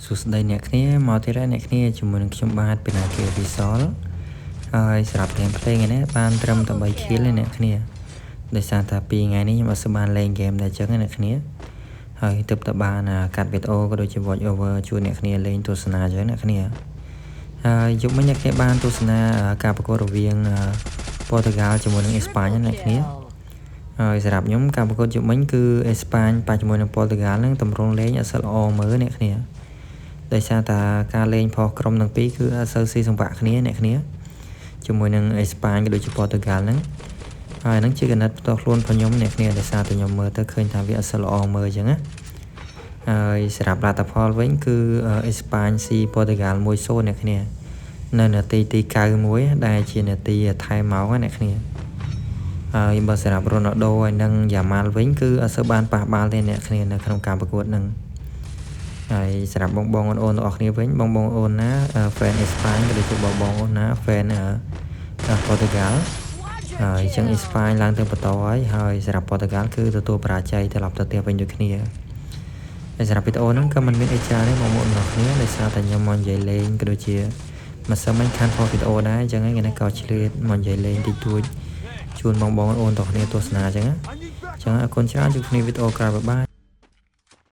សួស្តីអ្នកគ្នាមកទៀតហើយអ្នកគ្នាជាមួយនឹងខ្ញុំបាទពីណាគេវិសលហើយសម្រាប់ហ្គេមភ្លេងនេះបានត្រឹមតែ3 kill ទេអ្នកគ្នាដោយសារតែ2ថ្ងៃនេះខ្ញុំអត់សូវបានលេងហ្គេមដែរអញ្ចឹងអ្នកគ្នាហើយទើបតែបានកាត់វីដេអូក៏ដូចជា voice over ជួយអ្នកគ្នាលេងទស្សនាអញ្ចឹងអ្នកគ្នាហើយយប់មិញអ្នកគ្នាបានទស្សនាការប្រកួតរវាងប៉ូទុយហ្គាល់ជាមួយនឹងអេស្ប៉ាញអ្នកគ្នាហើយសម្រាប់ខ្ញុំការប្រកួតយប់មិញគឺអេស្ប៉ាញប៉ះជាមួយនឹងប៉ូទុយហ្គាល់នឹងតម្រង់លេងអត់សូវល្អមើលអ្នកគ្នាដោយសារតែការលេងផុសក្រុមទាំងពីរគឺអត់សូវស៊ីសង្វាក់គ្នាអ្នកគ្នាជាមួយនឹងអេស្ប៉ាញក៏ដូចជាប៉ូទុយហ្គាល់ហ្នឹងហើយហ្នឹងជាកណិតផ្ទាល់ខ្លួនរបស់ខ្ញុំអ្នកគ្នាដោយសារតែខ្ញុំមើលទៅឃើញថាវាអត់សូវល្អមើលអញ្ចឹងណាហើយសម្រាប់លទ្ធផលវិញគឺអេស្ប៉ាញស៊ីប៉ូទុយហ្គាល់ 1-0 អ្នកគ្នានៅនាទីទី91ដែលជានាទីថែមមកអ្នកគ្នាហើយបើសម្រាប់រ៉ូណាល់ដូហើយនិងយ៉ាម៉ាល់វិញគឺអត់សូវបានប៉ះបាល់ទេអ្នកគ្នានៅក្នុងការប្រកួតហ្នឹងហើយសម្រាប់បងប្អូនទាំងអស់គ្នាវិញបងប្អូនណា fan អេស្ប៉ាញក៏ដូចជាបងប្អូនណា fan ប៉ូទុយហ្គាល់ហើយអញ្ចឹងអេស្ប៉ាញឡើងទៅបន្តហើយសម្រាប់ប៉ូទុយហ្គាល់គឺទទួលបរាជ័យត្រឡប់ទៅផ្ទះវិញដូចគ្នាហើយសម្រាប់វីដេអូហ្នឹងក៏មិនមានអីច្រើនទេបងប្អូនទាំងអស់គ្នាដោយសារតែខ្ញុំមកនិយាយលេងក៏ដូចជាមិនសូវមិនខានផលវីដេអូដែរអញ្ចឹងថ្ងៃនេះក៏ឆ្លៀតមកនិយាយលេងតិចតួចជូនបងប្អូនទាំងគ្នាទស្សនាអញ្ចឹងអរគុណច្រើនជួបគ្នាវីដេអូក្រោយបាយ